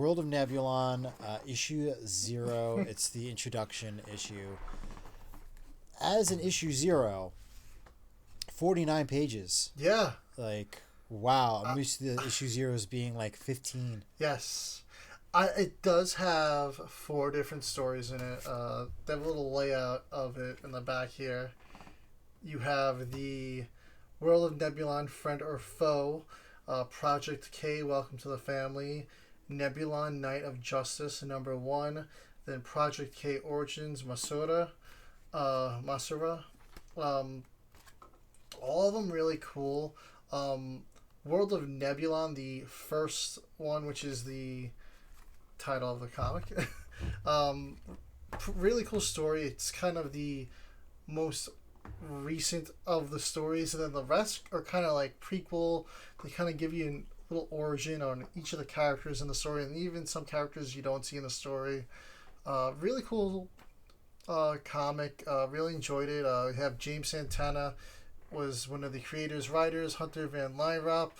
World of Nebulon, issue 0. It's the introduction issue. As an issue 0, 49 pages. Yeah. Like, wow. I'm used to the issue 0s being like 15. Yes. It does have 4 different stories in it. They have a little layout of it in the back here. You have the World of Nebulon, Friend or Foe, Project K, Welcome to the Family, Nebulon, Knight of Justice, number 1, then Project K Origins, Masura. All of them really cool. World of Nebulon, the first one, which is the title of the comic. Really cool story. It's kind of the most recent of the stories, and then the rest are kind of like prequel. They kind of give you a little origin on each of the characters in the story, and even some characters you don't see in the story. Really cool comic. Really enjoyed it. We have James Santana was one of the creators, writers. Hunter Van Lierop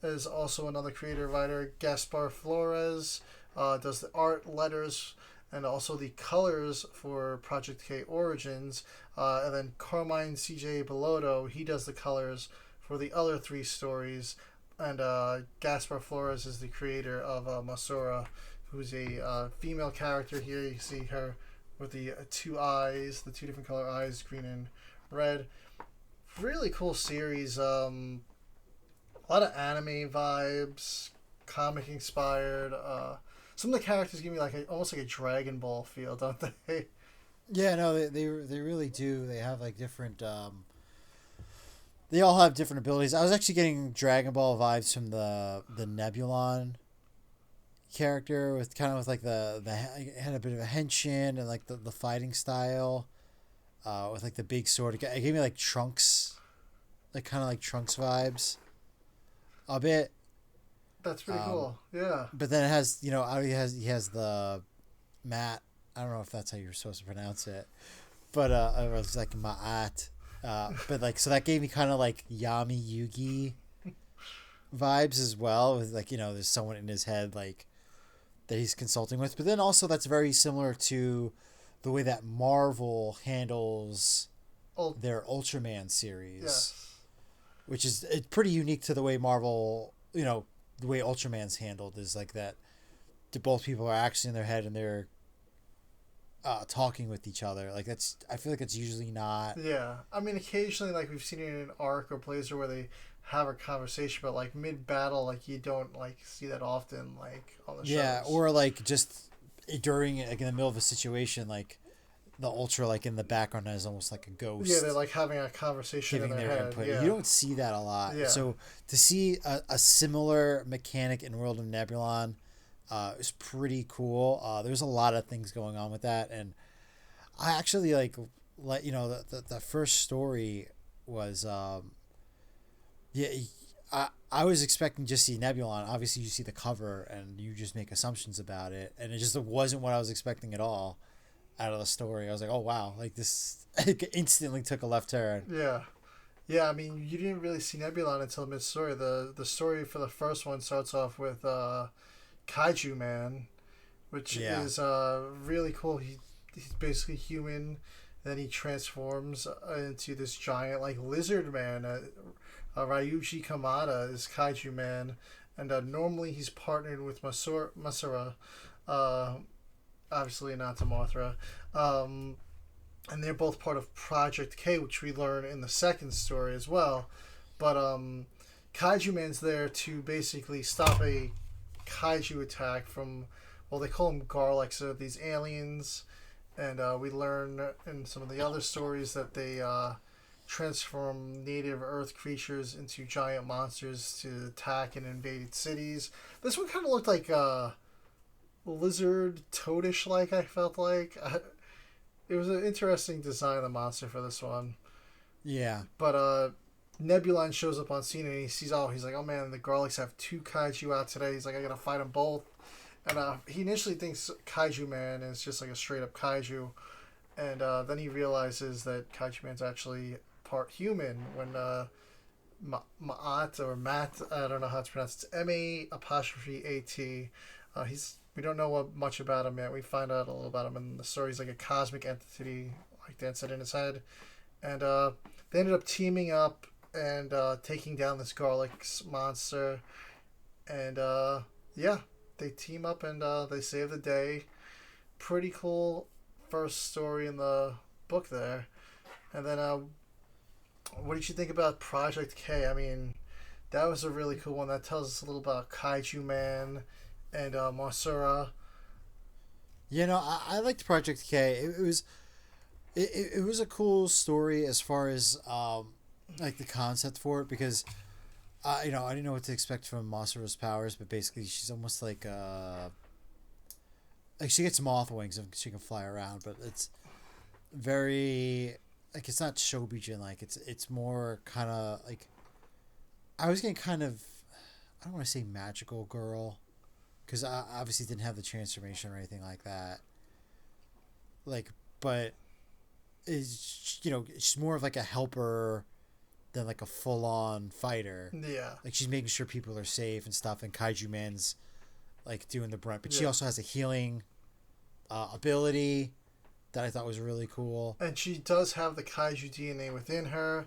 is also another creator, writer. Gaspar Flores does the art, letters, and also the colors for Project K Origins. And then Carmine C.J. Bellotto, he does the colors for the other 3 stories. And Gaspar Flores is the creator of Masura, who's a female character here. You see her with the 2 eyes, the 2 different color eyes, green and red. Really cool series. A lot of anime vibes, comic inspired. Some of the characters give me like almost like a Dragon Ball feel, don't they? Yeah, no, they really do. They have like different. They all have different abilities. I was actually getting Dragon Ball vibes from the Nebulon character with kind of with like the had a bit of a henshin and like the fighting style, with like the big sword. It gave me like Trunks, like kind of like Trunks vibes, a bit. That's pretty cool. Yeah. But then it has, he has the Matt. I don't know if that's how you're supposed to pronounce it, but it was like Ma'at. But like, so that gave me kind of like Yami Yugi vibes as well, with like, there's someone in his head like that he's consulting with. But then also that's very similar to the way that Marvel handles their Ultraman series. Yes. Which is pretty unique to the way Marvel, the way Ultraman's handled is like that. Both people are actually in their head and they're talking with each other. Like I feel like it's usually not. Yeah, I mean, occasionally, like we've seen it in an arc or Blazer where they have a conversation, but like mid battle, like you don't like see that often, like on the shows. Yeah, or like just during like in the middle of a situation, like the Ultra like in the background is almost like a ghost. Yeah, they're like having a conversation giving in their their head. input. Yeah. You don't see that a lot. Yeah. So to see a similar mechanic in World of Nebulon is pretty cool. There's a lot of things going on with that, and I actually the first story was I was expecting just see Nebulon. Obviously, you see the cover and you just make assumptions about it, and it just wasn't what I was expecting at all out of the story. I was like, oh wow, like this instantly took a left turn. Yeah. Yeah, I mean, you didn't really see Nebulon until mid-story. The story for the first one starts off with Kaiju Man, which is really cool. He's basically human, then he transforms into this giant, like, lizard man. Ryuji Kamada is Kaiju Man, and normally he's partnered with Masura, obviously not to Mothra. And they're both part of Project K, which we learn in the second story as well. But Kaiju Man's there to basically stop a kaiju attack from, well, they call them Garlic, so these aliens. And we learn in some of the other stories that they transform native Earth creatures into giant monsters to attack and invade cities. This one kind of looked like lizard toadish, like I felt like. It was an interesting design of the monster for this one. Yeah. But Nebulon shows up on scene and he sees, he's like, oh man, the Garlics have 2 kaiju out today. He's like, I gotta fight them both. And he initially thinks Kaiju Man is just like a straight up kaiju. And then he realizes that Kaiju Man's actually part human when Maat or Matt, I don't know how it's pronounced. It's M-A'-A-T. He's We don't know much about him yet. We find out a little about him, and the story's like a cosmic entity, like Dan said in his head. And they ended up teaming up and taking down this garlic monster. And yeah, they team up and they save the day. Pretty cool first story in the book there. And then what did you think about Project K? I mean, that was a really cool one. That tells us a little about Kaiju Man and Masura. I liked Project K. It was a cool story as far as like the concept for it, because I didn't know what to expect from Masura's powers, but basically she's almost like she gets moth wings and she can fly around, but it's very like it's not Shobijin, like it's more kind of like I was getting kind of, I don't want to say magical girl, because I obviously didn't have the transformation or anything like that. Like, but she's more of like a helper than like a full on fighter. Yeah. Like she's making sure people are safe and stuff, and Kaiju Man's like doing the brunt. But she Yeah. also has a healing ability that I thought was really cool. And she does have the Kaiju DNA within her.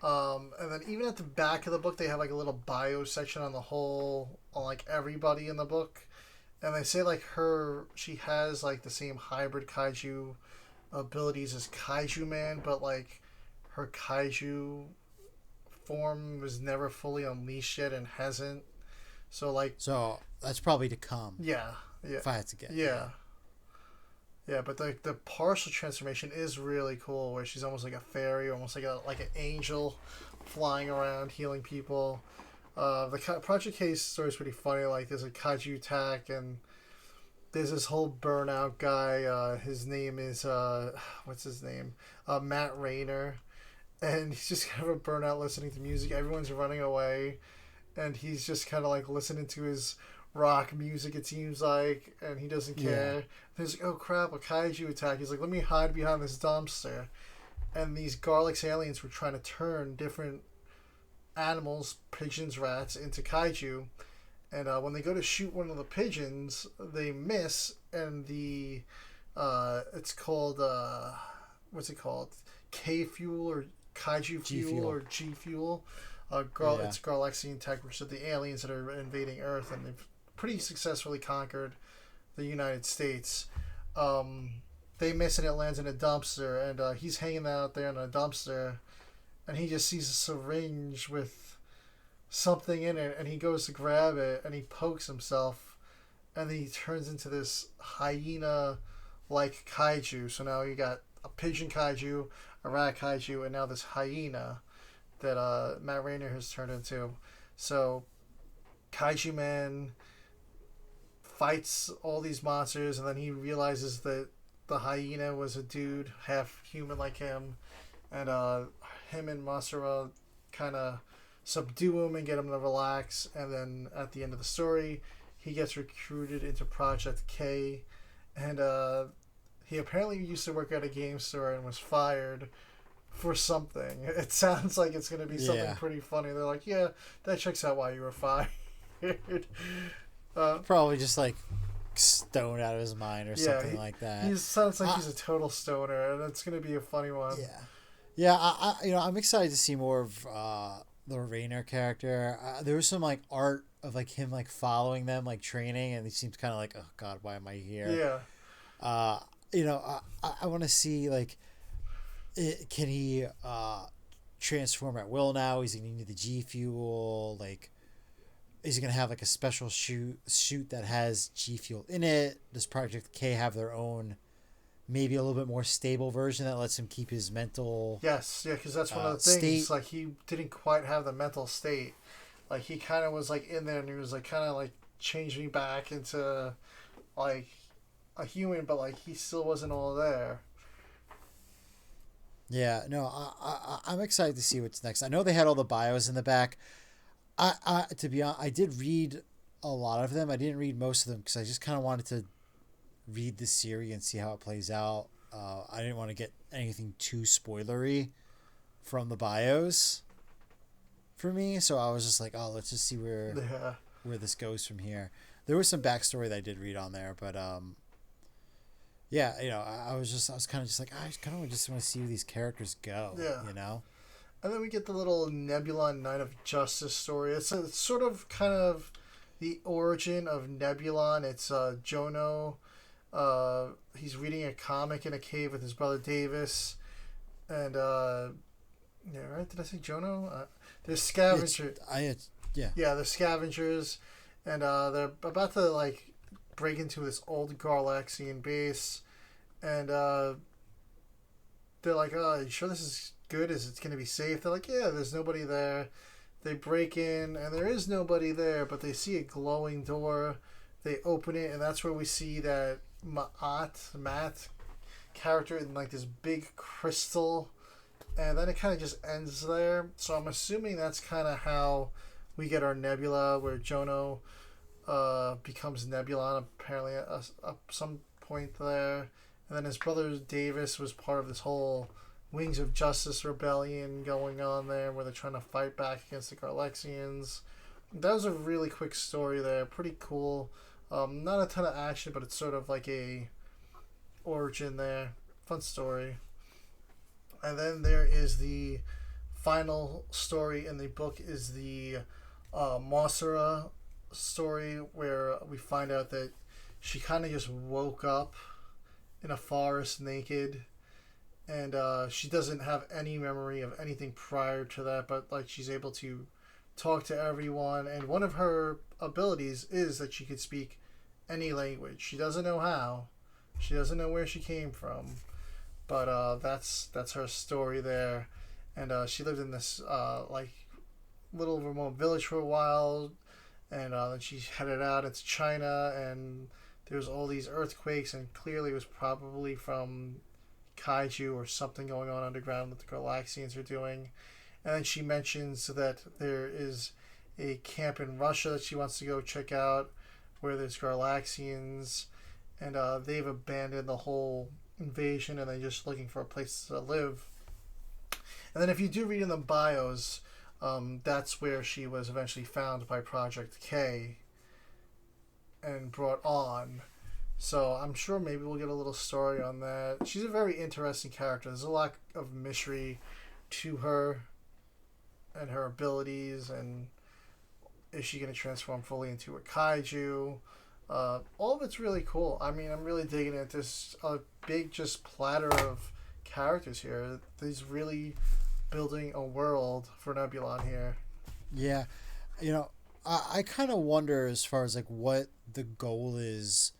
And then even at the back of the book, they have like a little bio section on like everybody in the book. And they say like she has like the same hybrid Kaiju abilities as Kaiju Man, but like her Kaiju form was never fully unleashed yet and hasn't. So that's probably to come. Yeah. If I had to get. Yeah. Yeah, but the partial transformation is really cool, where she's almost like a fairy, almost like an angel, flying around healing people. The Project K story is pretty funny. Like there's a kaiju attack, and there's this whole burnout guy. His name is what's his name? Matt Rayner, and he's just kind of a burnout listening to music. Everyone's running away, and he's just kind of like listening to his rock music, it seems like, and he doesn't care. Yeah. He's like, oh crap, a kaiju attack. He's like, let me hide behind this dumpster. And these Garlics aliens were trying to turn different animals, pigeons, rats, into kaiju. And when they go to shoot one of the pigeons, they miss, and it's called, what's it called? K fuel or kaiju fuel or G fuel. It's Garlexian tech, which are the aliens that are invading Earth, and they've pretty successfully conquered the United States. They miss, and it lands in a dumpster, and he's hanging out there in a dumpster, and he just sees a syringe with something in it, and he goes to grab it, and he pokes himself, and then he turns into this hyena-like kaiju. So now you got a pigeon kaiju, a rat kaiju, and now this hyena that Matt Rayner has turned into. So Kaiju Man fights all these monsters, and then he realizes that the hyena was a dude, half human like him, and him and Masura kind of subdue him and get him to relax. And then at the end of the story, he gets recruited into Project K, and he apparently used to work at a game store and was fired for something. It sounds like it's going to be something pretty funny. They're like, yeah, that checks out why you were fired. Probably just like stoned out of his mind or something like that. He sounds like he's a total stoner, and it's going to be a funny one. Yeah. I'm excited to see more of the Rayner character. There was some like art of like him like following them, like training, and he seems kind of like, oh god, why am I here? I want to see like, can he transform at will now? Is he going to need the G fuel? Like, is he going to have like a special suit that has G fuel in it? Does Project K have their own, maybe a little bit more stable version that lets him keep his mental? Yes, yeah, because that's one of the things. Like, he didn't quite have the mental state. Like, he kind of was like in there, and he was like kind of like changing back into like a human, but like he still wasn't all there. Yeah, no, I'm excited to see what's next. I know they had all the bios in the back. To be honest, I did read a lot of them. I didn't read most of them because I just kind of wanted to read the series and see how it plays out. I didn't want to get anything too spoilery from the bios for me, so I was just like, oh, let's just see where this goes from here. There was some backstory that I did read on there, but yeah, I was kind of just like, I kind of just want to see where these characters go. Yeah. You know. And then we get the little Nebulon Knight of Justice story. It's sort of kind of the origin of Nebulon. It's Jono. He's reading a comic in a cave with his brother Davis. And, yeah, right? Did I say Jono? There's scavengers. Yeah. Yeah, the scavengers. And they're about to, like, break into this old Garlaxian base. And they're like, oh, you sure this is good? Is it going to be safe? They're like, yeah, there's nobody there. They break in, and there is nobody there, but they see a glowing door. They open it, and that's where we see that Matt character in like this big crystal, and then it kind of just ends there. So I'm assuming that's kind of how we get our Nebula, where Jono becomes Nebulon apparently at some point there, and then his brother Davis was part of this whole Wings of Justice rebellion going on there, where they're trying to fight back against the Garlexians. That was a really quick story there, pretty cool. Not a ton of action, but it's sort of like a origin there. Fun story. And then there is the final story in the book is the Mossera story, where we find out that she kind of just woke up in a forest naked, and she doesn't have any memory of anything prior to that, but like she's able to talk to everyone, and one of her abilities is that she could speak any language. She doesn't know how, she doesn't know where she came from, but that's her story there. And she lived in this like little remote village for a while, and then she headed out into China, and there's all these earthquakes, and clearly it was probably from kaiju or something going on underground that the Garlaxians are doing. And then she mentions that there is a camp in Russia that she wants to go check out, where there's Garlaxians, and they've abandoned the whole invasion, and they're just looking for a place to live. And then if you do read in the bios, that's where she was eventually found by Project K and brought on. So I'm sure maybe we'll get a little story on that. She's a very interesting character. There's a lot of mystery to her and her abilities, and is she going to transform fully into a kaiju? All of it's really cool. I mean, I'm really digging it. There's a big just platter of characters here. There's really building a world for Nebulon here. Yeah. I kind of wonder as far as like what the goal is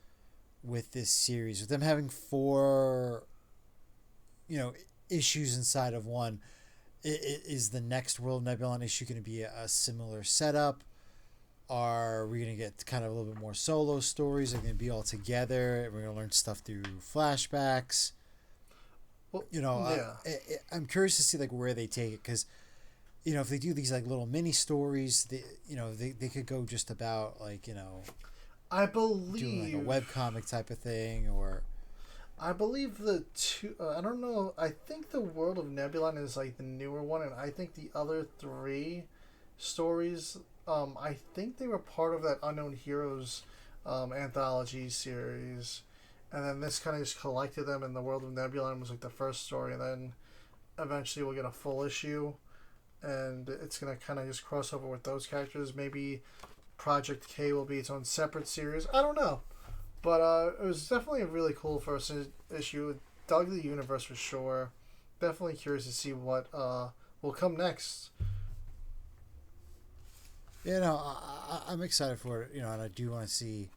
with this series, with them having 4 issues inside of one. Is the next World of Nebulon issue going to be a similar setup? Are we going to get kind of a little bit more solo stories? Are they going to be all together? We're going to learn stuff through flashbacks. Well, yeah. I'm curious to see like where they take it, because if they do these like little mini stories, they could go just about like I believe doing like a webcomic type of thing, or I believe the two. I don't know. I think the World of Nebulon is like the newer one, and I think the other 3 stories. I think they were part of that Unknown Heroes anthology series, and then this kind of just collected them. And the World of Nebulon was like the first story, and then eventually we'll get a full issue, and it's gonna kind of just cross over with those characters. Maybe Project K will be its own separate series. I don't know. But it was definitely a really cool first issue. Dug the universe for sure. Definitely curious to see what will come next. Yeah, I'm excited for it. And I do want to see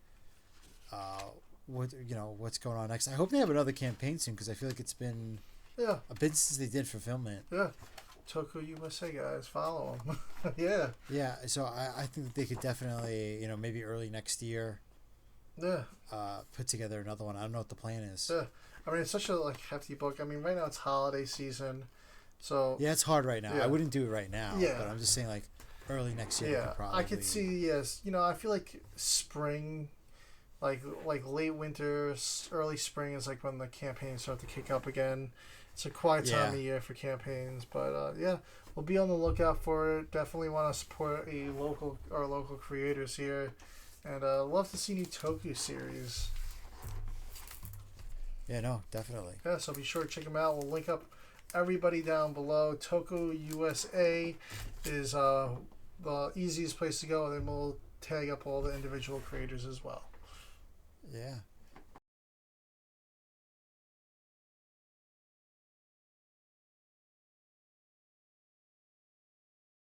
what's going on next. I hope they have another campaign soon, because I feel like it's been a bit since they did fulfillment. Yeah. TokUSA guys, follow them. Yeah. Yeah, so I think that they could definitely, maybe early next year. Yeah. Put together another one. I don't know what the plan is. Yeah. I mean, it's such a hefty book. I mean, right now it's holiday season, so yeah, it's hard right now. Yeah. I wouldn't do it right now. Yeah. But I'm just saying, like early next year. Yeah, could probably... I could see. Yes, I feel like spring, like late winter, early spring is like when the campaigns start to kick up again. It's a quiet time of year for campaigns, but yeah, we'll be on the lookout for it. Definitely want to support our local creators here, And love to see new Toku series. Yeah, no, definitely. Yeah, so be sure to check them out. We'll link up everybody down below. TokUSA is the easiest place to go, and then we'll tag up all the individual creators as well. Yeah.